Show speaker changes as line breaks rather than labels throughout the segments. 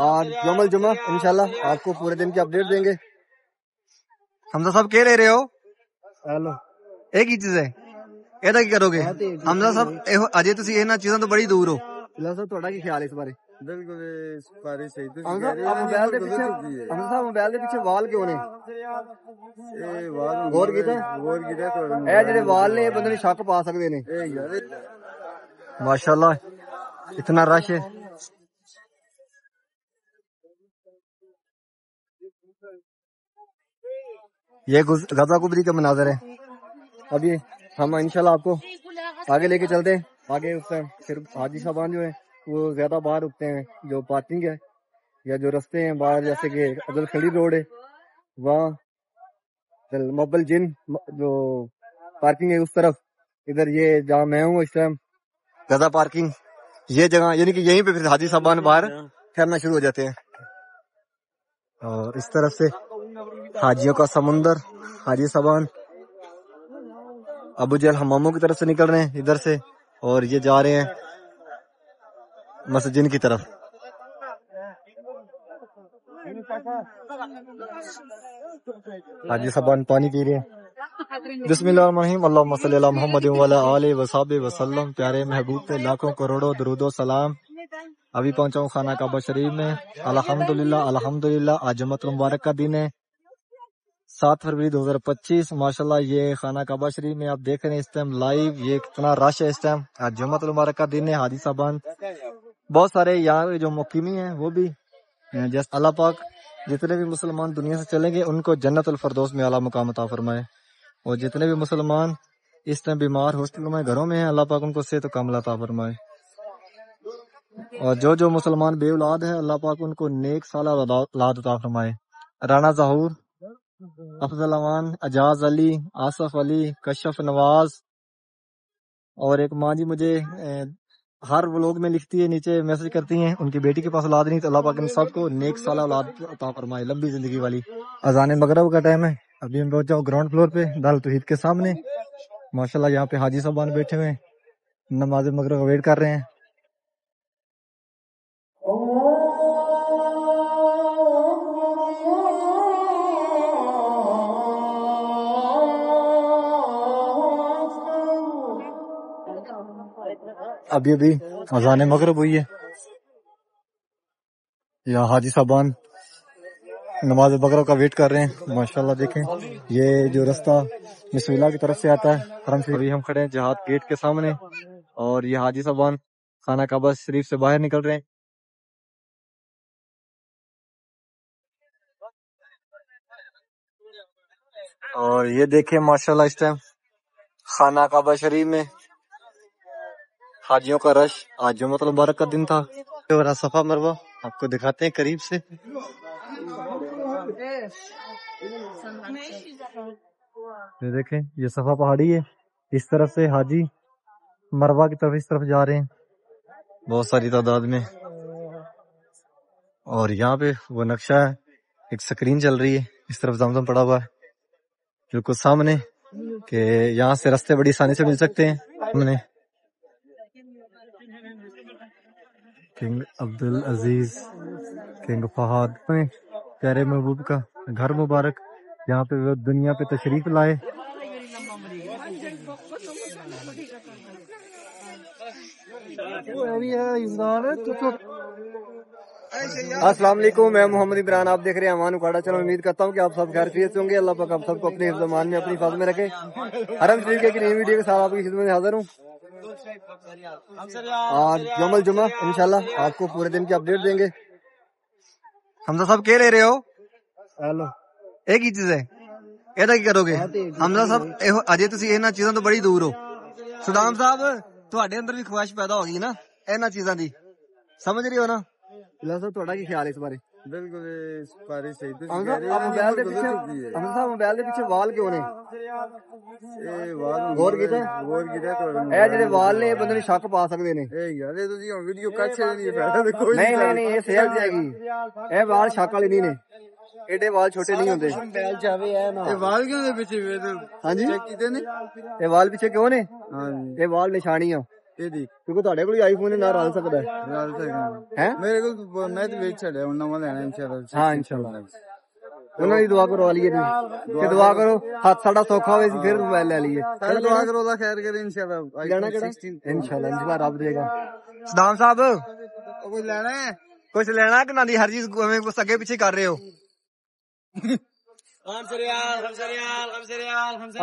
اور یوم الجمعہ انشاءاللہ آپ کو پورے دن کی اپڈیٹ دیں گے. حمزہ صاحب کہہ رہے ہو
ہیلو
ایک ہی چیز ہے ਇਹਦਾ ਕੀ ਕਰੋਗੇ حمزہ صاحب ਅਜੇ ਤੁਸੀਂ ਇਹਨਾਂ ਚੀਜ਼ਾਂ ਤੋਂ ਬੜੀ ਦੂਰ ਹੋ. ਫਿਲਹਾਲ ਸਰ ਤੁਹਾਡਾ ਕੀ ਖਿਆਲ ਹੈ ਇਸ ਬਾਰੇ?
ਬਿਲਕੁਲ ਇਸ ਬਾਰੇ ਸਹੀ ਤੁਸੀਂ
حمزہ ਮੋਬਾਈਲ ਦੇ ਪਿੱਛੇ حمزہ صاحب ਮੋਬਾਈਲ ਦੇ ਪਿੱਛੇ ਵਾਲ ਕਿਉਂ ਨੇ?
ਇਹ ਵਾਰ
ਗੌਰ ਕੀਤਾ ਇਹ ਜਿਹੜੇ ਵਾਲ ਨੇ ਇਹ ਬੰਦੇ ਨੂੰ ਸ਼ੱਕ ਪਾ ਸਕਦੇ ਨੇ.
ਇਹ ਯਾਰ
ماشاءاللہ اتنا رش ہے. یہ غزہ کبری کا مناظر ہے. ابھی ہم انشاءاللہ آپ کو آگے لے کے چلتے ہیں. آگے اس ٹائم پھر حاجی صاحبان جو ہے وہ زیادہ باہر رکتے ہیں. جو پارکنگ ہے یا جو رستے ہیں باہر جیسے کہ عبد الخلیل روڈ ہے وہاں مبل جن جو پارکنگ ہے اس طرف ادھر یہ جہاں میں ہوں اس ٹائم غزہ پارکنگ یہ جگہ یعنی کہ یہیں پہ پھر حاجی صاحبان باہر ٹھہرنا شروع ہو جاتے ہیں. اور اس طرف سے حاجیوں کا سمندر حاجی صاحبان ابو جہل حماموں کی طرف سے نکل رہے ہیں ادھر سے اور یہ جا رہے ہیں مسجد کی طرف. حاجی صاحبان پانی پی رہے ہیں. بسم اللہ الرحمن الرحیم اللہم صلی اللہ محمد وعلی آلہ وصحبہ وسلم. پیارے محبوب پہ لاکھوں کروڑوں درود و سلام. ابھی پہنچا ہوں خانہ کعبہ شریف میں. الحمدللہ آج جمعۃ المبارک کا دن ہے 7 فروری 2025. ماشاءاللہ یہ خانہ کعبہ شریف میں آپ دیکھ رہے ہیں اس ٹائم لائیو یہ کتنا رش ہے اس ٹائم. آج جمعۃ المبارک کا دن ہے. حاجی صاحبان بہت سارے یہاں جو مقیمی ہیں وہ بھی جیسے اللہ پاک جتنے بھی مسلمان دنیا سے چلیں گے ان کو جنت الفردوس میں اعلیٰ مقام عطا فرمائے. اور جتنے بھی مسلمان اس ٹائم بیمار ہاسپٹلوں میں گھروں میں ہیں اللہ پاک ان کو صحت و کاملہ عطا فرمائے. اور جو مسلمان بے اولاد ہے اللہ پاک ان کو نیک سالہ اولاد عطا فرمائے. رانا ظہور افضل امان اجاز علی آصف علی کشف نواز اور ایک ماں جی مجھے ہر ولاگ میں لکھتی ہے نیچے میسج کرتی ہیں ان کی بیٹی کے پاس اولاد نہیں تو اللہ پاک ان سب کو نیک سالہ اولاد عطا فرمائے لمبی زندگی والی. اذان مغرب کا ٹائم ہے. ابھی ہم پہنچا ہوں گراؤنڈ فلور پہ دار توحید کے سامنے. ماشاءاللہ یہاں پہ حاجی صاحبان بیٹھے ہوئے نماز مغرب کا ویٹ کر رہے ہیں. ابھی اذان مغرب ہوئی ہے. یہاں حاجی صاحبان نماز مغرب کا ویٹ کر رہے ہیں. ماشاءاللہ دیکھیں یہ جو رستہ بسم اللہ کی طرف سے آتا ہے حرم شریف. ابھی ہم کھڑے ہیں جہاد گیٹ کے سامنے اور یہ حاجی صاحبان خانہ کعبہ شریف سے باہر نکل رہے ہیں. اور یہ دیکھیں ماشاءاللہ اس ٹائم خانہ کعبہ شریف میں حاجیوں کا رش. آج جمعۃ المبارک کا دن تھا. صفا مروہ آپ کو دکھاتے ہیں قریب سے. یہ دیکھیں یہ صفا پہاڑی ہے. اس طرف سے حاجی مروہ کی طرف اس طرف جا رہے ہیں بہت ساری تعداد میں. اور یہاں پہ وہ نقشہ ہے ایک سکرین چل رہی ہے اس طرف زمزم پڑا ہوا ہے بالکل سامنے کہ یہاں سے رستے بڑی آسانی سے مل سکتے ہیں. ہم نے کنگ عبدالعزیز کنگ فہد پیارے محبوب کا گھر مبارک یہاں پہ وہ دنیا پہ تشریف لائے. السلام علیکم میں محمد عمران آپ دیکھ رہے ہیں امان اکاڑا چینل. امید کرتا ہوں کہ آپ سب خیریت سے ہوں گے. اللہ پاک آپ سب کو اپنے حفظ و امان میں اپنی حفاظت میں رکھے. حرم شریف کے نئی ویڈیو کے ساتھ آپ کی خدمت میں حاضر ہوں. اور یوم الجمعہ انشاءاللہ آپ کو پورے دن کی اپڈیٹ دیں گے. حمزہ صاحب کہہ رہے ہو
ہیلو
ایک ہی چیز ہے ਇਹਦਾ ਕੀ ਕਰੋਗੇ حمزہ صاحب ਅਜੇ ਤੁਸੀਂ ਇਹਨਾਂ ਚੀਜ਼ਾਂ ਤੋਂ ਬੜੀ ਦੂਰ ਹੋ. ਸੁਦਾਮ ਸਾਹਿਬ ਤੁਹਾਡੇ ਅੰਦਰ ਵੀ ਖੁਆਇਸ਼ ਪੈਦਾ ਹੋ ਗਈ ਨਾ ਇਹਨਾਂ ਚੀਜ਼ਾਂ ਦੀ ਸਮਝ ਰਹੇ ਹੋ ਨਾ. ਫਿਲਹਾਲ ਸਰ ਤੁਹਾਡਾ ਕੀ ਖਿਆਲ ਹੈ ਇਸ ਬਾਰੇ?
ਬਿਲਕੁਲ ਇਸ ਬਾਰੇ ਸਹੀ ਤੁਸੀਂ
ਮੋਬਾਈਲ ਦੇ ਪਿੱਛੇ حمزہ صاحب ਮੋਬਾਈਲ ਦੇ ਪਿੱਛੇ ਵਾਲ ਕਿਉਂ ਨੇ?
ਇਹ ਵਾਰ
ਗੌਰ ਕੀਤਾ ਇਹ ਜਿਹੜੇ ਵਾਲ ਨੇ ਇਹ ਬੰਦੇ ਨੂੰ ਸ਼ੱਕ ਪਾ ਸਕਦੇ ਨੇ.
ਇਹ ਯਾਰ ਇਹ ਤੁਸੀਂ ਵੀਡੀਓ ਕੱਟ ਨਹੀਂ ਫਾਇਦਾ ਤੇ ਕੋਈ
ਨਹੀਂ ਇਹ ਸੇਲ ਜਾਏਗੀ. ਇਹ ਵਾਲ ਸ਼ੱਕ ਵਾਲੇ ਨਹੀਂ ਨੇ ایڈے وال چھوٹے نہیں ہوتے.
وال کیوں پیچھے
ہاں جی
چیک کیتے نے
یہ وال پیچھے کیوں نے؟ یہ وال نشانیاں
ਇਹਦੀ
ਕਿਉਂਕਿ ਤੁਹਾਡੇ ਕੋਲ ਆਈਫੋਨ ਨਾਲ ਰਲ ਸਕਦਾ ਹੈ
ਨਾਲ ਤਾਂ
ਹੈ
ਮੇਰੇ ਕੋਲ ਮੈਂ ਤੇ ਵੇਚ ਛੱਡਿਆ ਹੁਣ ਨਵਾਂ ਲੈਣਾ ਇਨਸ਼ਾਅੱਲਾ
ਹਾਂ ਇਨਸ਼ਾਅੱਲਾ ਉਹਨਾਂ ਦੀ ਦੁਆ ਕਰਵਾ ਲਈਏ ਤੁਸੀਂ ਕਿ ਦੁਆ ਕਰੋ ਹੱਥ ਸਾਡਾ ਸੌਖਾ ਹੋਵੇ ਸੀ ਫਿਰ ਮੋਬਾਈਲ ਲੈ ਲਈਏ
ਸਾਰੇ ਦੁਆ ਕਰੋ ਅੱਲਾ ਖੈਰ ਕਰੇ ਇਨਸ਼ਾਅੱਲਾ
ਲੈਣਾ ਕਿਹੜਾ ਇਨਸ਼ਾਅੱਲਾ ਰੱਬ ਦੇਗਾ ਸਦਾਮ ਸਾਹਿਬ
ਕੁਝ ਲੈਣਾ ਹੈ
ਕੁਝ ਲੈਣਾ ਕਿ ਨਾ ਦੀ ਹਰ ਚੀਜ਼ ਐਵੇਂ ਕੁਛ ਅੱਗੇ ਪਿੱਛੇ ਕਰ ਰਹੇ ਹੋ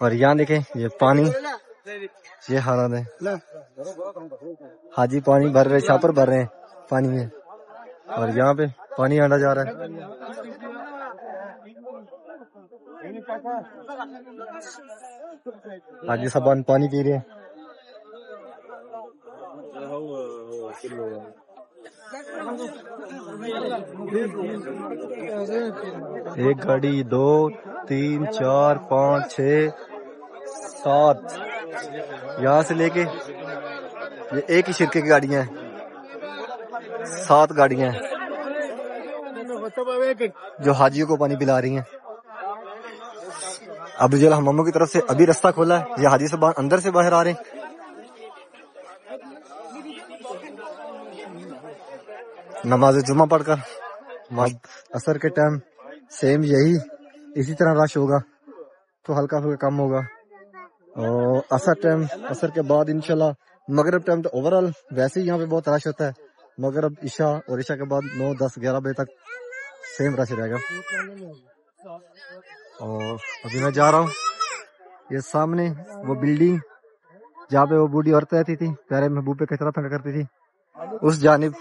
اور یہاں دیکھیں یہ پانی، یہ حالات ہے، حاجی پانی بھر رہے، چھاپر بھر رہے ہیں پانی میں، اور یہاں پہ پانی آنا جا رہا ہے. حاجی صاحبان پانی پی رہے ہیں. ایک گاڑی، 2 3 4 5 6 7، یہاں سے لے کے یہ ایک ہی شرکے کی گاڑیاں ہیں، 7 گاڑیاں ہیں جو حاجیوں کو پانی پلا رہی ہیں. ابو جہل حماموں کی طرف سے ابھی رستہ کھولا ہے، یہ حاجی صاحب اندر سے باہر آ رہے ہیں. نماز جمعہ پڑھ کر عصر کے ٹائم سیم یہی اسی طرح رش ہوگا تو ہلکا پھلکا کم ہوگا، اور عصر کے بعد انشاءاللہ مغرب ٹائم تو اوورال ویسے ہی یہاں پہ بہت رش ہوتا ہے. مغرب، عشاء اور عشاء کے بعد 9 10 11 بجے تک سیم رش رہے گا. اور ابھی میں جا رہا ہوں یہ سامنے وہ بلڈنگ جہاں پہ وہ بوڑھی عورت رہتی تھی، پیارے محبوب پہ کچرا پھینکا کرتی تھی، اس جانب.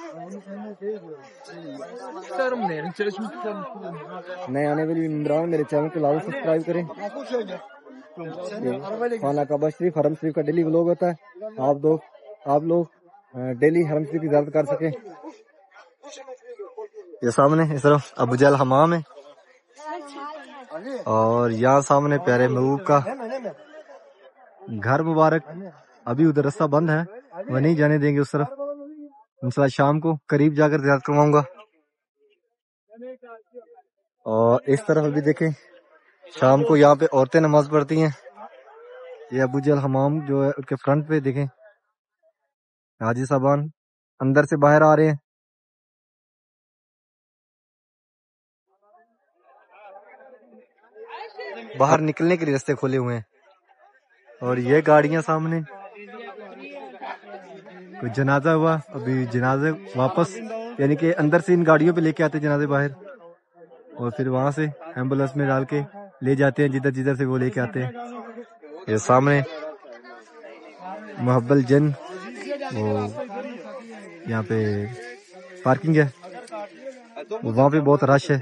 نئے آنے والی ممبران میرے چینل کو لازم سبسکرائب کریں. خانہ کعبہ شریف، حرم شریف کا ڈیلی ولاگ ہوتا ہے، آپ لوگ ڈیلی حرم شریف کی زیارت کر سکیں. یہ سامنے اس طرف ابو جہل حمام ہے، اور یہاں سامنے پیارے محبوب کا گھر مبارک. ابھی ادھر رستہ بند ہے، وہ نہیں جانے دیں گے اس طرف. انشاءاللہ شام کو قریب جا کر زیارت کرواؤں گا. اور اس طرف ابھی دیکھیں شام کو یہاں پہ عورتیں نماز پڑھتی ہیں. یہ ابو جہل حمام جو ہے اس کے فرنٹ پہ دیکھیں حاجی صاحبان اندر سے باہر آ رہے ہیں. باہر نکلنے کے لیے راستے کھولے ہوئے ہیں. اور یہ گاڑیاں سامنے کوئی جنازہ ہوا، ابھی جنازے واپس یعنی کہ اندر سے ان گاڑیوں پہ لے کے آتے جنازے باہر، اور پھر وہاں سے ایمبولینس میں ڈال کے لے جاتے ہیں جدھر سے وہ لے کے آتے ہیں. یہ سامنے محبل جن وہ یہاں پہ پارکنگ ہے، وہاں پہ بہت رش ہے.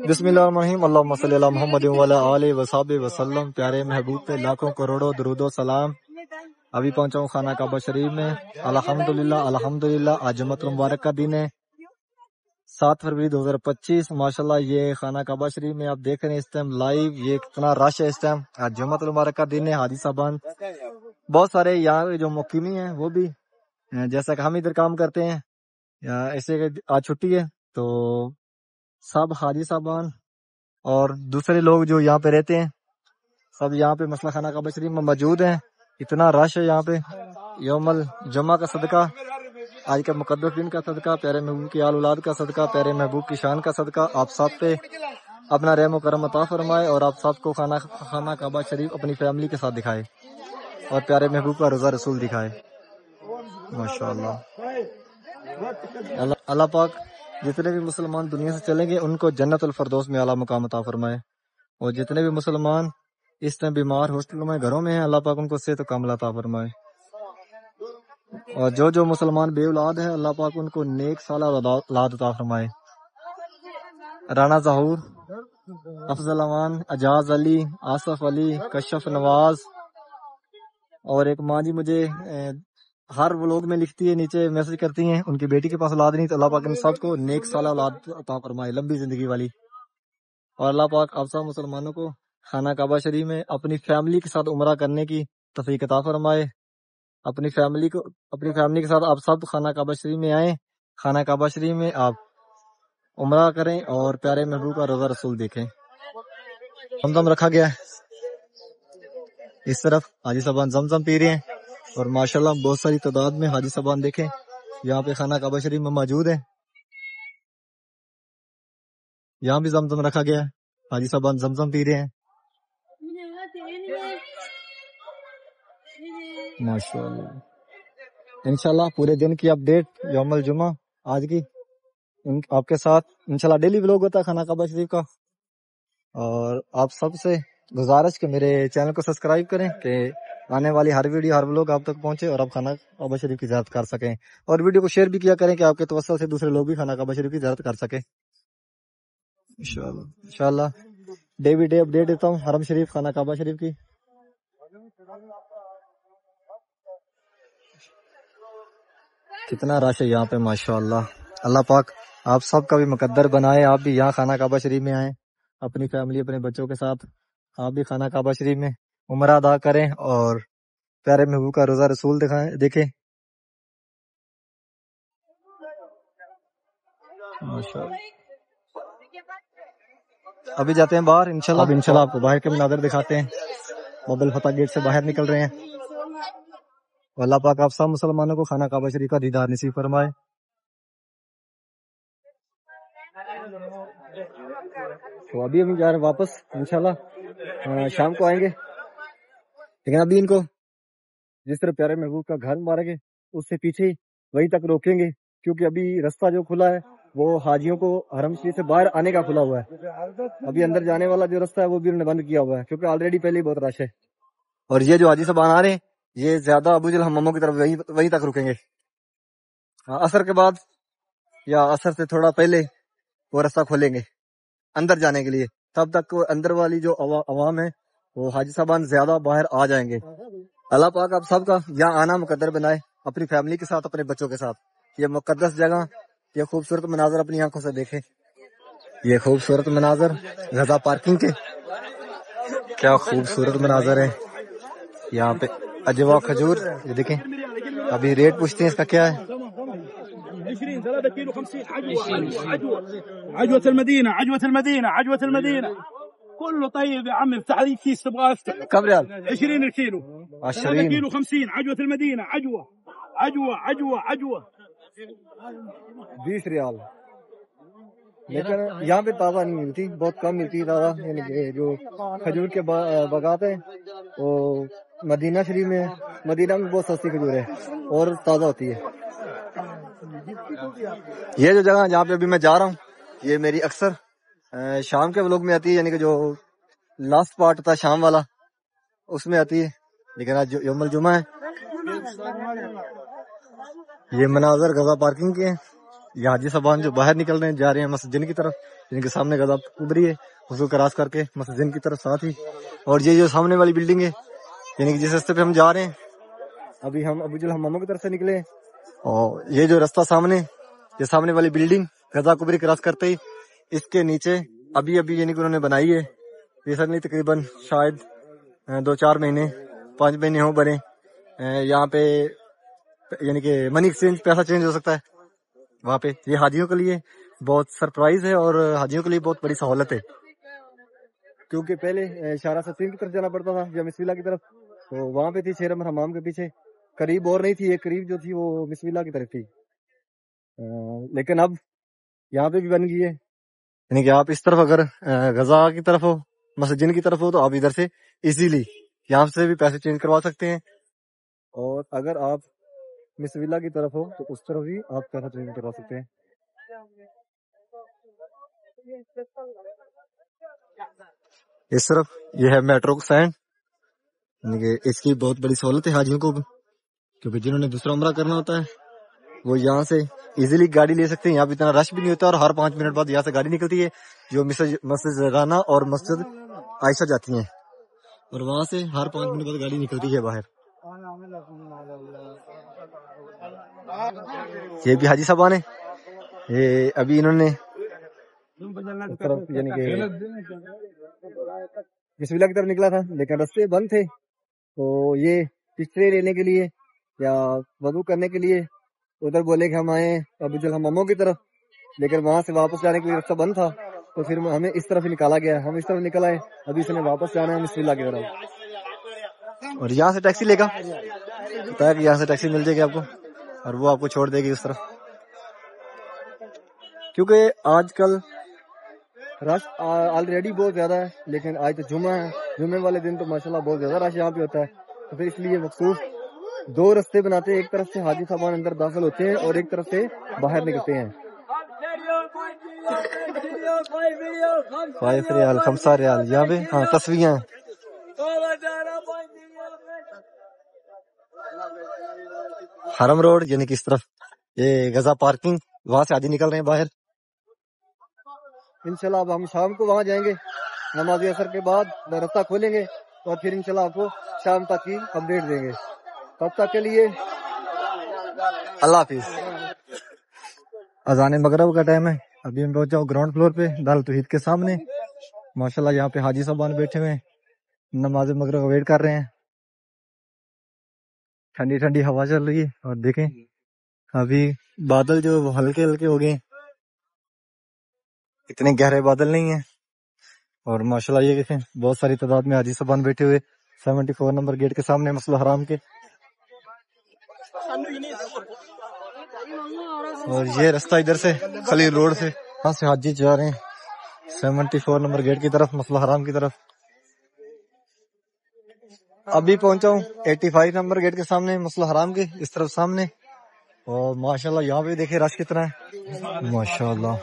بسم اللہ الرحمن الرحیم، اللہم صلی علی محمد وعلی آلہ وصحبہ وسلم. پیارے محبوب پہ لاکھوں کروڑوں درود و سلام. ابھی پہنچا ہوں خانہ کعبہ شریف میں. الحمدللہ آج جمعۃ المبارک کا دن ہے، 7 فروری 2025. ماشاءاللہ یہ خانہ کعبہ شریف میں آپ دیکھ رہے ہیں اس ٹائم لائیو یہ کتنا رش ہے. اس ٹائم آج جمعۃ المبارک کا دن ہے. حاجی صاحبان بہت سارے یہاں جو مقیمی ہیں وہ بھی جیسا کہ ہم ادھر کام کرتے ہیں، ایسے آج چھٹی ہے تو سب حاجی صاحبان اور دوسرے لوگ جو یہاں پہ رہتے ہیں سب یہاں پہ مسئلہ خانہ کعبہ شریف میں موجود ہیں. اتنا رش ہے یہاں پہ. یوم الجمعہ کا صدقہ، آج کا مقدس دن کا صدقہ، پیارے محبوب کی آل اولاد کا صدقہ، پیارے محبوب کی شان کا صدقہ آپ سب پہ اپنا رحم و کرم عطا فرمائے، اور آپ سب کو خانہ کعبہ شریف اپنی فیملی کے ساتھ دکھائے، اور پیارے محبوب کا روزہ رسول دکھائے. ماشاءاللہ اللہ پاک جتنے بھی مسلمان دنیا سے چلیں گے ان کو جنت الفردوس میں اعلیٰ مقام عطا فرمائے، اور جتنے بھی مسلمان اس طرح بیمار ہاسپٹلوں میں گھروں میں ہیں اللہ پاک ان کو صحت و کاملہ عطا فرمائے، اور جو مسلمان بے اولاد ہیں اللہ پاک ان کو نیک سالہ اولاد عطا فرمائے. رانا ظہور، افضل امان، اجاز علی، آصف علی، کشف نواز، اور ایک ماں جی مجھے ہر ولوگ میں لکھتی ہے، نیچے میسج کرتی ہیں ان کی بیٹی کے پاس اولاد نہیں، تو اللہ پاک ان سب کو نیک سالہ اولاد عطا فرمائے، لمبی زندگی والی. اور اللہ پاک آپ سب مسلمانوں کو خانہ کعبہ شریف میں اپنی فیملی کے ساتھ عمرہ کرنے کی توفیق عطا فرمائے. اپنی فیملی کے ساتھ آپ سب خانہ کعبہ شریف میں آئیں، خانہ کعبہ شریف میں آپ عمرہ کریں اور پیارے محبوب کا روزہ رسول دیکھیں. زمزم رکھا گیا ہے اس طرف، حاجی صاحبان زمزم پی رہے ہیں، اور ماشاءاللہ بہت ساری تعداد میں حاجی صاحبان دیکھیں یہاں پہ خانہ کعبہ شریف میں موجود ہیں. یہاں بھی زمزم رکھا گیا ہے، حاجی صاحبان زمزم پی رہے ہیں. ماشاءاللہ انشاءاللہ پورے دن کی اپڈیٹ یوم الجمعہ آج کی آپ کے ساتھ انشاءاللہ ڈیلی ولاگ ہوتا ہے خانہ کعبہ شریف کا، اور آپ سب سے گزارش کہ میرے چینل کو سبسکرائب کریں کہ آنے والی ہر ویڈیو ہر ولاگ آپ تک پہنچے اور آپ خانہ کعبہ شریف کی زیارت کر سکیں، اور ویڈیو کو شیئر بھی کیا کریں کہ آپ کے توسط سے دوسرے لوگ بھی خانہ کعبہ شریف کی زیارت کر سکیں انشاءاللہ ڈے بائی ڈے اپڈیٹ دیتا ہوں حرم شریف خانہ کعبہ شریف کی۔ کتنا رش ہے یہاں پہ ماشاءاللہ، اللہ پاک آپ سب کا بھی مقدر بنائے، آپ بھی یہاں خانہ کعبہ شریف میں آئیں اپنی فیملی اپنے بچوں کے ساتھ، آپ بھی خانہ کعبہ شریف میں عمرہ ادا کریں اور پیارے محبوب کا روزہ رسول دیکھیں ماشاءاللہ۔ ابھی جاتے ہیں باہر انشاءاللہ آپ کو باہر کے مناظر دکھاتے ہیں، باب الفتح گیٹ سے باہر نکل رہے ہیں، اللہ پاک آپ سب مسلمانوں کو خانہ کعبہ شریف کا دیدار نصیب فرمائے۔ تو ابھی ہم جا رہے ہیں واپس انشاءاللہ شام کو آئیں گے، لیکن ابھی ان کو جس طرح پیارے محبوب کا گھر مارے گے اس سے پیچھے ہی وہیں تک روکیں گے، کیونکہ ابھی رستہ جو کھلا ہے وہ حاجیوں کو حرم شریف سے باہر آنے کا کھلا ہوا ہے، ابھی اندر جانے والا جو رستہ ہے وہ بھی انہوں نے بند کیا ہوا ہے کیونکہ آلریڈی پہلے ہی بہت رش ہے۔ اور یہ جو حاجی صاحب آ رہے ہیں یہ زیادہ ابو جہل حماموں کی طرف وہیں تک رکیں گے، عصر کے بعد یا عصر سے تھوڑا پہلے وہ رستہ کھولیں گے اندر جانے کے لیے، تب تک اندر والی جو عوام ہے وہ حاجی صاحبان زیادہ باہر آ جائیں گے۔ اللہ پاک آپ سب کا یہاں آنا مقدر بنائے، اپنی فیملی کے ساتھ اپنے بچوں کے ساتھ، یہ مقدس جگہ، یہ خوبصورت مناظر اپنی آنکھوں سے دیکھیں، یہ خوبصورت مناظر غزہ پارکنگ کے، کیا خوبصورت مناظر ہے یہاں پہ، اجوا کھجور، یہ دیکھیں ابھی ریٹ پوچھتے ہیں اس کا کیا ہے۔
20 3 كيلو 50 عجوة المدينة عجوة المدينة عجوة المدينة كله طيب يا عم، افتح لي كيس تبغى افتح
كم ريال؟
20 الكيلو 3 كيلو 50 عجوة المدينة عجوة عجوة عجوة عجوة
20 ریال، لیکن یہاں پہ تازہ نہیں ملتی، بہت کم ملتی ہے تازہ، یعنی کہ جو کھجور کے باغات ہیں وہ مدینہ شریف میں، مدینہ میں بہت سستی کھجور ہے اور تازہ ہوتی ہے۔ یہ جو جگہ جہاں پہ ابھی میں جا رہا ہوں یہ میری اکثر شام کے ولاگ میں آتی ہے، یعنی کہ جو لاسٹ پارٹ تھا شام والا اس میں آتی ہے، لیکن آج یوم الجمعہ ہے۔ یہ مناظر غزہ پارکنگ کے ہیں، یہ حاجی صاحبان جو باہر نکل رہے ہیں جا رہے ہیں مسجد جن کی طرف، جن کے سامنے غزہ کبری ہے اس کو کراس کر کے مسجد جن کی طرف ساتھ ہی، اور یہ جو سامنے والی بلڈنگ ہے یعنی کہ جس راستے پہ ہم جا رہے ہیں، ابھی ہم ابو جہل حماموں کی طرف سے نکلے، اور یہ جو راستہ سامنے، یہ سامنے والی بلڈنگ غزہ کبری کراس کرتے ہی اس کے نیچے ابھی یعنی کہ انہوں نے بنائی ہے، ریسنٹلی تقریباً شاید 2-4 مہینے 5 مہینے ہوں بنے، یہاں پہ یعنی کہ منی ایکسچینج، پیسہ چینج ہو سکتا ہے وہاں پہ، یہ حاجیوں کے لیے بہت سرپرائز ہے اور حاجیوں کے لیے بہت بڑی سہولت ہے، کیونکہ پہلے شارع ستیم کی طرف جانا پڑتا تھا یا مس ویلا کی طرف، تو وہاں پہ تھی شیر امر حمام کے پیچھے، قریب اور نہیں تھی، ایک قریب جو تھی وہ مس ویلا کی طرف تھی، لیکن اب یہاں پہ بھی بن گئی ہے، یعنی کہ آپ اس طرف اگر غزہ کی طرف ہو، مسجد جن کی طرف ہو، تو آپ ادھر سے ایزیلی یہاں سے بھی پیسے چینج کروا سکتے ہیں، اور اگر آپ مس ویلا کی طرف ہو تو اس طرف بھی آپ پیسہ چینج کروا سکتے ہیں۔ اس طرف یہ ہے میٹرو اسٹینڈ، یعنی کہ اس کی بہت بڑی سہولت ہے حاجیوں کو، کیونکہ جنہوں نے دوسرا عمرہ کرنا ہوتا ہے وہ یہاں سے ایزیلی گاڑی لے سکتے ہیں، یہاں پہ اتنا رش بھی نہیں ہوتا، اور ہر 5 منٹ بعد یہاں سے گاڑی نکلتی ہے جو مسجد رانا اور مسجد عائشہ جاتی ہیں، اور وہاں سے ہر 5 منٹ بعد گاڑی نکلتی ہے باہر۔ یہ بھی حاجی صاحب نے یہ ابھی انہوں نے طرف یعنی کہ بسم اللہ کی طرف نکلا تھا لیکن رستے بند تھے، تو یہ پچھلے لینے کے لیے یا وضو کرنے کے لیے ادھر بولے کہ ہم آئے ابو جہل حماموں کی طرف، لیکن وہاں سے واپس جانے کے لیے رستہ بند تھا، تو پھر ہمیں اس طرف ہی نکالا گیا، ہم اس طرف نکل آئے، ابھی اس نے واپس جانا ہے بسم اللہ کی طرف، اور یہاں سے ٹیکسی لے گا، بتایا کہ یہاں سے ٹیکسی مل جائے گی آپ کو اور وہ آپ کو چھوڑ دے گی اس طرف، کیونکہ آج کل رش آلریڈی بہت زیادہ ہے، لیکن آج تو جمعہ ہے، جمعے والے دن تو ماشاءاللہ بہت زیادہ رش یہاں پہ ہوتا ہے، تو پھر اس لیے مخصوص 2 رستے بناتے ہیں، ایک طرف سے حاجی صاحبان اندر داخل ہوتے ہیں اور ایک طرف سے باہر نکلتے ہیں۔ 5 ریال 5 ریال یہاں پہ ہاں تصویاں حرم روڈ یعنی کس طرف یہ غزہ پارکنگ وہاں سے حاجی نکل رہے ہیں باہر انشاءاللہ اب ہم شام کو وہاں جائیں گے نماز عصر کے بعد راستہ کھولیں گے اور پھر انشاءاللہ آپ کو شام تک کی اپڈیٹ دیں گے تب تک کے لیے اللہ حافظ اذان مغرب کا ٹائم ہے ابھی میں پہنچا ہوں گراؤنڈ فلور پہ دار توحید کے سامنے ماشاءاللہ یہاں پہ حاجی صاحبان بیٹھے ہوئے ہیں نماز مغرب کا ویٹ کر رہے ہیں ٹھنڈی ٹھنڈی ہوا چل رہی ہے اور دیکھیں ابھی بادل جو ہلکے ہلکے ہو گئے اتنے گہرے بادل نہیں ہیں اور ماشاءاللہ یہ دیکھیں بہت ساری تعداد میں حاجی صاحبان بیٹھے ہوئے 74 نمبر گیٹ کے سامنے مسجد الحرام کے اور یہ رستہ ادھر سے خلیل روڈ سے وہاں سے حاجی جا رہے ہیں 74 نمبر گیٹ کی طرف مسجد الحرام کی طرف ابھی پہنچا ہوں 85 نمبر گیٹ کے سامنے مسجد الحرام کے اس طرف سامنے اور ماشاءاللہ یہاں پہ دیکھیں رش کتنا ہے ماشاءاللہ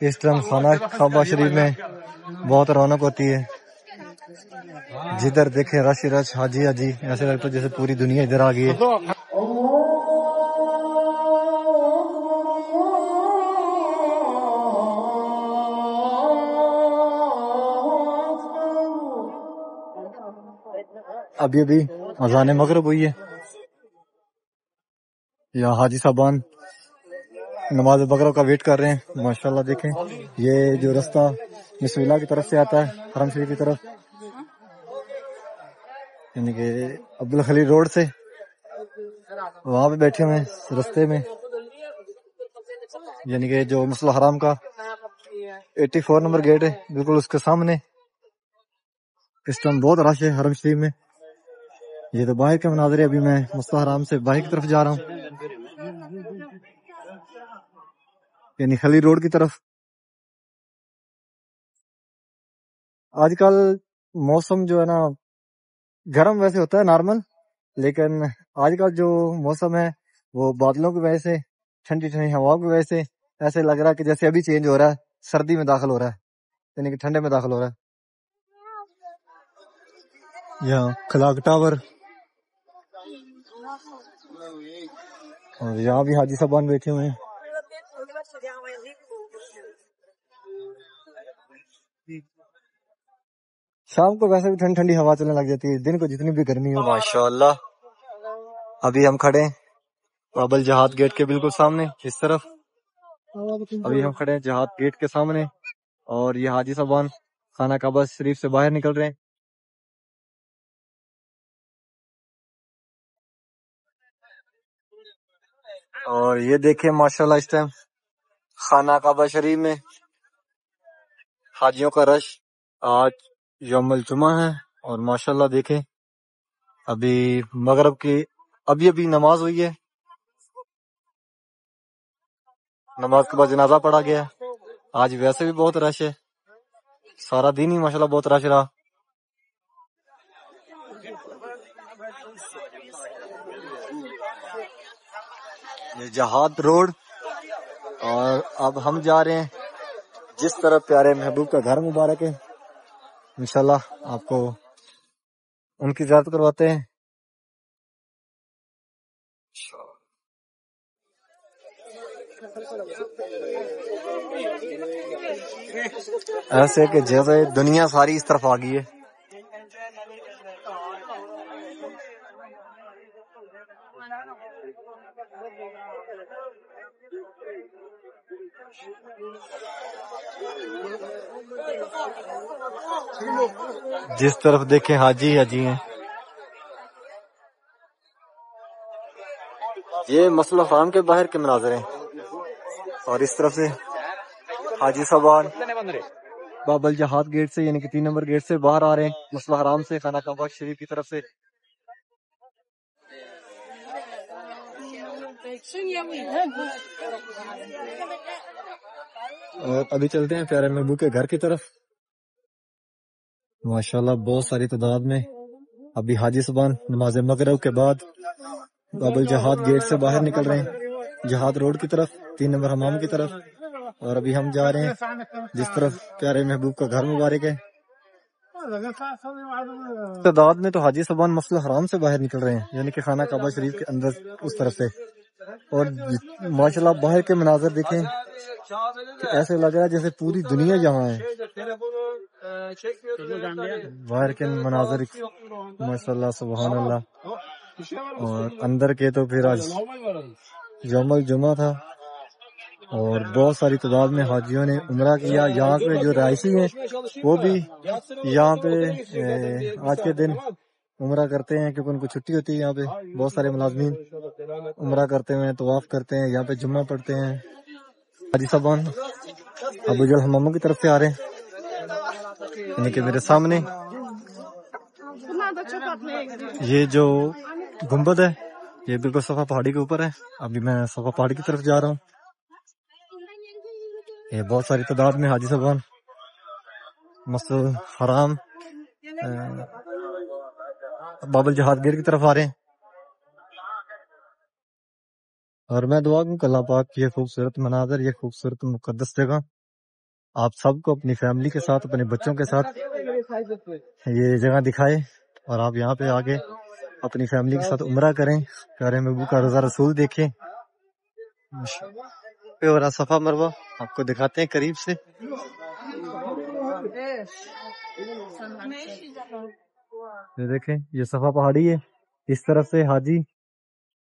اس ٹائم خانہ کعبہ شریف میں بہت رونق ہوتی ہے جدھر دیکھیں رش رش حاجی حاجی ایسے لگتا ہے جیسے پوری دنیا ادھر آ گئی ہے ابھی ابھی اذان مغرب ہوئی ہے یہاں حاجی صاحبان نماز مغرب کا ویٹ کر رہے ہیں ماشاءاللہ دیکھیں یہ جو رستہ مسئلہ کی طرف سے آتا ہے حرم شریف کی طرف یعنی کہ عبدالخلیل روڈ سے وہاں پہ بیٹھے ہوئے ہیں رستے میں یعنی کہ جو مسجد الحرام کا 84 نمبر گیٹ ہے بالکل اس کے سامنے اس ٹائم بہت رش ہے حرم شریف میں یہ تو باہر کے مناظر ہے ابھی میں مسجد الحرام سے باہر کی طرف جا رہا ہوں یعنی خلیل روڈ کی طرف آج کل موسم جو ہے نا گرم ویسے ہوتا ہے نارمل لیکن آج کل جو موسم ہے وہ بادلوں کی وجہ سے ٹھنڈی ٹھنڈی ہواؤں کی وجہ سے ایسے لگ رہا ہے کہ جیسے ابھی چینج ہو رہا ہے سردی میں داخل ہو رہا ہے یعنی کہ ٹھنڈے میں داخل ہو رہا ہے یہاں کلاک ٹاور اور یہاں بھی حاجی صاحبان بیٹھے ہوئے ہیں شام کو ویسے بھی ٹھنڈی ٹھنڈی ہوا چلنے لگ جاتی ہے دن کو جتنی بھی گرمی ہو ماشاءاللہ ابھی ہم کھڑے ہیں بابل جہاد گیٹ کے بالکل سامنے اس طرف ابھی ہم کھڑے ہیں جہاد گیٹ کے سامنے اور یہ حاجی صاحبان خانہ کعبہ شریف سے باہر نکل رہے ہیں اور یہ دیکھیں ماشاءاللہ اس ٹائم خانہ کعبہ شریف میں حاجیوں کا رش آج یوم الجمعہ ہے اور ماشاءاللہ دیکھیں ابھی مغرب کی ابھی نماز ہوئی ہے نماز کے بعد جنازہ پڑھا گیا آج ویسے بھی بہت رش ہے سارا دن ہی ماشاءاللہ بہت رش رہا یہ جہاد روڈ اور اب ہم جا رہے ہیں جس طرح پیارے محبوب کا گھر مبارک ہے انشاءاللہ آپ کو ان کی زیارت کرواتے ہیں ایسے کہ جیسے دنیا ساری اس طرف آ گئی ہے جس طرف دیکھیں حاجی حاجی ہیں یہ مسجد الحرام کے باہر کے مناظر ہیں اور اس طرف سے حاجی صاحبان بابل جہاد گیٹ سے یعنی کہ 3 نمبر گیٹ سے باہر آ رہے ہیں مسجد الحرام سے خانہ کعبہ شریف کی طرف سے اور ابھی چلتے ہیں پیارے محبوب کے گھر کی طرف ماشاءاللہ بہت ساری تعداد میں ابھی حاجی صاحبان نماز مغرب کے بعد بابل جہاد گیٹ سے باہر نکل رہے ہیں جہاد روڈ کی طرف 3 نمبر حمام کی طرف اور ابھی ہم جا رہے ہیں جس طرف پیارے محبوب کا گھر مبارک ہے. تعداد میں تو حاجی صاحبان مسجد الحرام سے باہر نکل رہے ہیں، یعنی کہ خانہ کعبہ شریف کے اندر اس طرف سے. اور ماشاءاللہ باہر کے مناظر دیکھیں کہ ایسے لگ رہا ہے جیسے پوری دنیا یہاں ہے. باہر کے مناظر ماشاءاللہ سبحان اللہ. اور اندر کے تو پھر آج یوم الجمعہ تھا اور بہت ساری تعداد میں حاجیوں نے عمرہ کیا. یہاں پہ جو رہائشی ہیں وہ بھی یہاں پہ آج کے دن عمرہ کرتے ہیں کیونکہ ان کو چھٹی ہوتی ہے. یہاں پہ بہت سارے ملازمین عمرہ کرتے ہیں، طواف کرتے ہیں، یہاں پہ جمعہ پڑھتے ہیں. حاجی صاحبان ابو جہل حماموں کی طرف سے آ رہے ہیں، یعنی کہ میرے سامنے یہ جو گنبد ہے یہ بالکل صفا پہاڑی کے اوپر ہے. ابھی میں صفا پہاڑی کی طرف جا رہا ہوں. یہ بہت ساری تعداد میں حاجی صاحبان مسجد الحرام باب الجہاد گیٹ کی طرف آ رہے ہیں. اور میں دعا کروں کہ اللہ پاک یہ خوبصورت مناظر، یہ خوبصورت مقدس جگہ آپ سب کو اپنی فیملی کے ساتھ، اپنے بچوں کے ساتھ یہ جگہ دکھائے اور آپ یہاں پہ آگے اپنی فیملی کے ساتھ عمرہ کریں، پیارے محبوب کا روضہ رسول دیکھیں. اور صفا مروہ آپ کو دکھاتے ہیں قریب سے. یہ دیکھیں یہ صفا پہاڑی ہے، اس طرف سے حاجی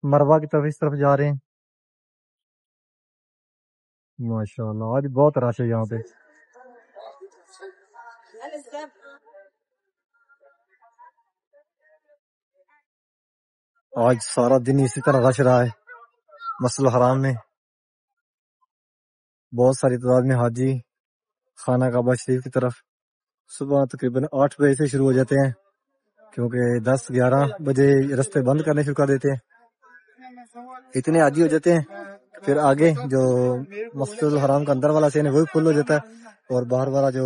مروہ کی طرف اس طرف جا رہے ہیں. ماشاءاللہ آج بہت رش ہے یہاں پہ. آج سارا دن اسی طرح رش رہا ہے مسجد الحرام میں. بہت ساری تعداد میں حاجی خانہ کعبہ شریف کی طرف صبح تقریباً 8 بجے سے شروع ہو جاتے ہیں کیونکہ 10-11 بجے رستے بند کرنے شروع کر دیتے ہیں. اتنے حاجی ہو جاتے ہیں پھر آگے جو مسجد الحرام کا اندر والا سین ہے وہ بھی فل ہو جاتا ہے اور باہر والا جو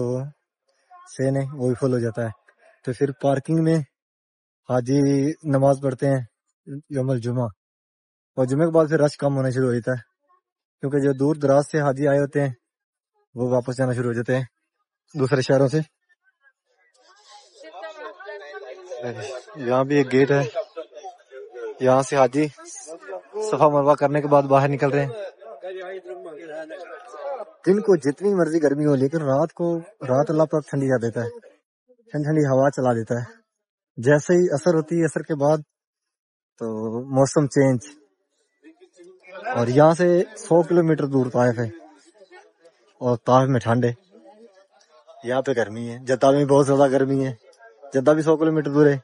سین ہے وہ بھی فل ہو جاتا ہے. تو پھر پارکنگ میں حاجی نماز پڑھتے ہیں یوم الجمعہ، اور جمعے کے بعد پھر رش کم ہونا شروع ہو جاتا ہے کیونکہ جو دور دراز سے حاجی آئے ہوتے ہیں وہ واپس جانا شروع ہو جاتے ہیں دوسرے شہروں سے. یہاں بھی ایک گیٹ ہے، یہاں سے حاجی صفا مروہ کرنے کے بعد باہر نکل رہے ہیں. دن کو جتنی مرضی گرمی ہو لیکن رات اللہ پاک ٹھنڈی کر دیتا ہے، ٹھنڈی ٹھنڈی ہوا چلا دیتا ہے. جیسے ہی اثر ہوتی ہے اثر کے بعد تو موسم چینج. اور یہاں سے 100 کلومیٹر دور طائف ہے اور طائف میں ٹھنڈ ہے، یہاں پہ گرمی ہے. جدہ میں بہت زیادہ گرمی ہے، جدہ بھی 100 کلومیٹر دور ہے،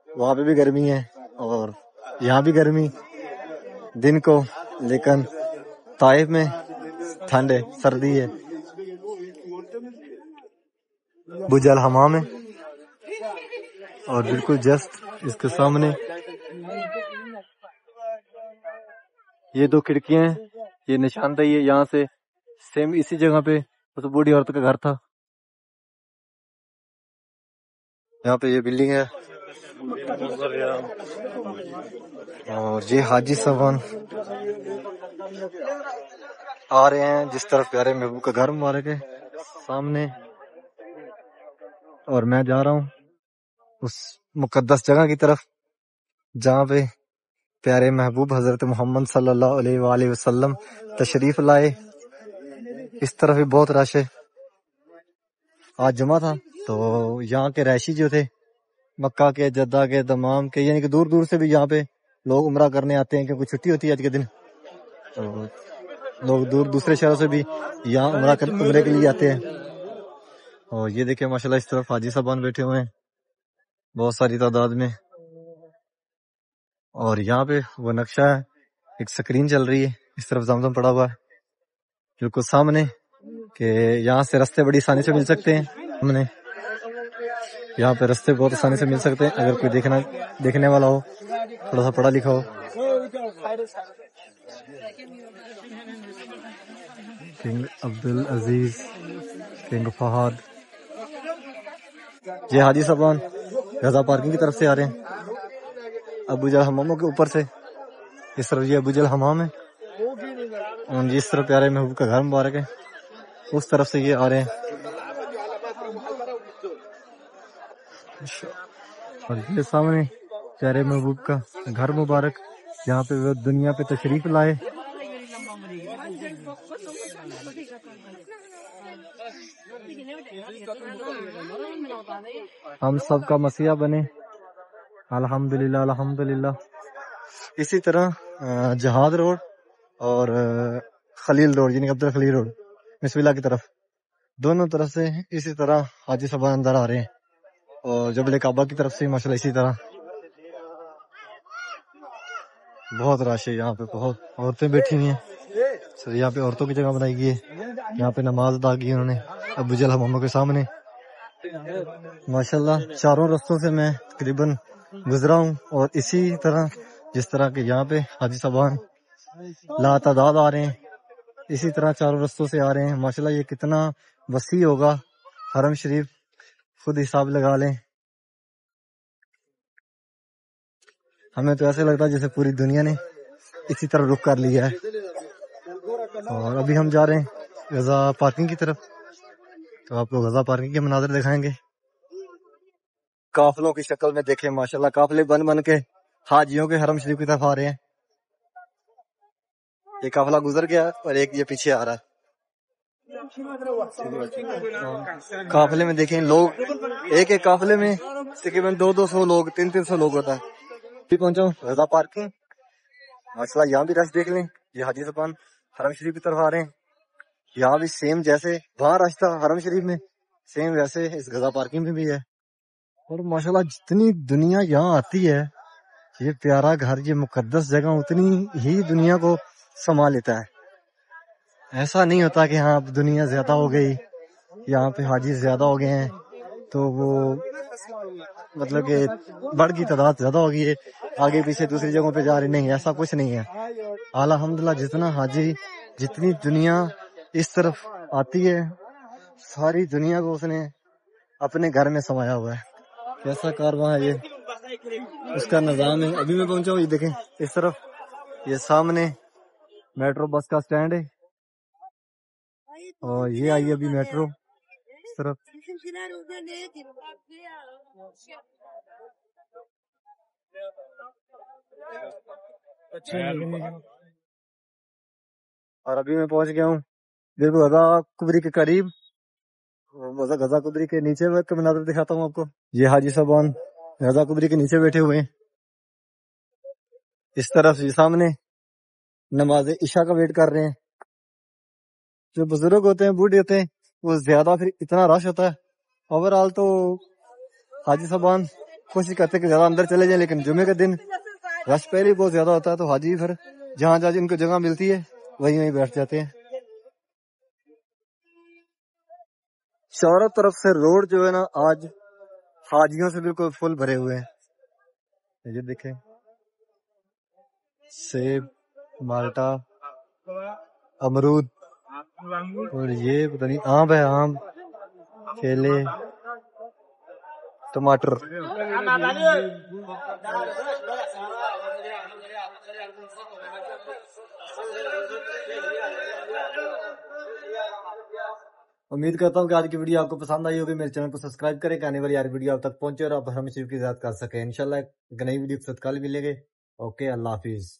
وہاں پہ بھی گرمی ہے اور یہاں بھی گرمی دن کو، لیکن طائف میں ٹھنڈ ہے، سردی ہے. برج الحمام ہے اور بالکل جسٹ اس کے سامنے یہ 2 کھڑکیاں ہیں، یہ نشاندہی ہے. یہاں سے سیم اسی جگہ پہ اس بوڑھی عورت کا گھر تھا. یہاں پہ یہ بلڈنگ ہے اور یہ حاجی صاحبان آ رہے ہیں جس طرف پیارے محبوب کا گھر مبارک ہے سامنے. اور میں جا رہا ہوں اس مقدس جگہ کی طرف جہاں پہ پیارے محبوب حضرت محمد صلی اللہ علیہ وآلہ وسلم تشریف لائے. اس طرف بھی بہت رش ہے. آج جمعہ تھا تو یہاں کے رہائشی جو تھے مکہ کے، جدہ کے، دمام کے، یعنی کہ دور دور سے بھی یہاں پہ لوگ عمرہ کرنے آتے ہیں کیونکہ چھٹی ہوتی ہے آج کے دن. تو لوگ دوسرے شہروں سے بھی یہاں عمرے کے لیے آتے ہیں. اور یہ دیکھیں ماشاءاللہ اس طرف حاجی صاحبان بیٹھے ہوئے ہیں بہت ساری تعداد میں. اور یہاں پہ وہ نقشہ ہے، ایک سکرین چل رہی ہے، اس طرف زمزم پڑا ہوا ہے بالکل سامنے، کہ یہاں سے رستے بڑی آسانی سے مل سکتے ہیں. ہم نے یہاں پہ رستے بہت آسانی سے مل سکتے ہیں اگر کوئی دیکھنے والا ہو، تھوڑا سا پڑھا لکھا ہو. King Abdulaziz, king Fahd. یہ حاجی صاحبان غزہ پارکنگ کی طرف سے آ رہے ہیں ابو جہل حماموں کے اوپر سے. اس طرف یہ ابو جہل حمام ہے اور جس طرف پیارے محبوب کا گھر مبارک ہے. اس طرف سے یہ آ رہے ہیں. اور یہ سامنے پیارے محبوب کا گھر مبارک جہاں پہ وہ دنیا پہ تشریف لائے. ہم سب کا مسیح بنے. الحمدللہ الحمدللہ. اسی طرح جہاد روڈ اور خلیل روڈ یعنی عبد الخلیل روڈ بسم اللہ کی طرف دونوں طرف سے اسی طرح حاجی صاحبان اندر آ رہے ہیں. اور جبل کعبہ کی طرف سے ماشاءاللہ اسی طرح بہت رش ہے. یہاں پہ بہت عورتیں بیٹھی ہوئی ہیں. یہاں پہ عورتوں کی جگہ بنائی گئی ہے. یہاں پہ نماز ادا کی انہوں نے ابو جہل محمد کے سامنے. ماشاءاللہ چاروں رستوں سے میں تقریباً گزرا ہوں اور اسی طرح جس طرح کہ یہاں پہ حاجی صاحبان لا تعداد آ رہے ہیں اسی طرح چاروں رستوں سے آ رہے ہیں. ماشاءاللہ یہ کتنا وسیع ہوگا حرم شریف خود حساب لگا لیں. ہمیں تو ایسے لگتا ہے جیسے پوری دنیا نے اسی طرح رخ کر لیا ہے. اور ابھی ہم جا رہے ہیں غزہ پارکنگ کی طرف تو آپ کو غزہ پارکنگ کے مناظر دکھائیں گے. قافلوں کی شکل میں دیکھیں ماشاءاللہ قافلے بن بن کے حاجیوں کے حرم شریف کی طرف آ رہے ہیں. ایک قافلہ گزر گیا اور ایک یہ پیچھے آ رہا ہے. قافلے میں دیکھیں لوگ ایک ایک قافلے میں تقریباً 200 لوگ 300 لوگ ہوتا ہے. ابھی پہنچا ہوں غزہ پارکنگ. ماشاءاللہ یہاں بھی رش دیکھ لیں. یہ حاجی صاحبان حرم شریف کی طرف آ رہے ہیں. یہاں بھی سیم جیسے وہاں رش تھا حرم شریف میں سیم ویسے اس غزہ پارکنگ میں بھی ہے. اور ماشاءاللہ جتنی دنیا یہاں آتی ہے یہ پیارا گھر یہ مقدس جگہ اتنی ہی دنیا کو سما لیتا ہے. ایسا نہیں ہوتا کہ ہاں اب دنیا زیادہ ہو گئی یہاں پہ حاجی زیادہ ہو گئے ہیں تو وہ مطلب کہ بڑھ کی تعداد زیادہ ہو گئی ہے آگے پیچھے دوسری جگہوں پہ جا رہی. نہیں ایسا کچھ نہیں ہے. الحمدللہ جتنا حاجی جتنی دنیا اس طرف آتی ہے ساری دنیا کو اس نے اپنے گھر میں سمایا ہوا ہے. کیسا کارواں ہے یہ اس کا نظام ہے. ابھی میں پہنچا ہوں یہ دیکھیں اس طرف یہ سامنے میٹرو بس کا سٹینڈ ہے اور یہ آئی ابھی میٹرو اس طرف. اور ابھی میں پہنچ گیا ہوں دیکھو غزہ کبری کے قریب. غزہ کبری کے نیچے کا مناظر دکھاتا ہوں آپ کو. یہ حاجی صاحبان غزہ کبری کے نیچے بیٹھے ہوئے ہیں. اس طرف یہ سامنے نماز عشاء کا ویٹ کر رہے ہیں. جو بزرگ ہوتے ہیں بوڑھے ہوتے ہیں وہ زیادہ پھر اتنا رش ہوتا ہے. اوور آل تو حاجی صاحبان کوشش کرتے کہ زیادہ اندر چلے جائیں لیکن جمعے کے دن رش پہلے ہی بہت زیادہ ہوتا ہے تو حاجی پھر جہاں جہاں ان کو جگہ ملتی ہے وہیں بیٹھ جاتے ہیں. چاروں طرف سے روڈ جو ہے نا آج حاجیوں سے بالکل فل بھرے ہوئے ہیں. یہ دیکھیں سیب مالٹا امرود اور یہ پتہ نہیں آم ہے آم کیلے ٹماٹر. امید کرتا ہوں کہ آج کی ویڈیو آپ کو پسند آئی ہوگی. میرے چینل کو سبسکرائب کریں کہ آنے والی ہر ویڈیو آپ تک پہنچے اور آپ حرم شریف کی زیارت کر سکیں. انشاءاللہ ایک نئی ویڈیو کے ساتھ کل ملیں گے. اوکے اللہ حافظ.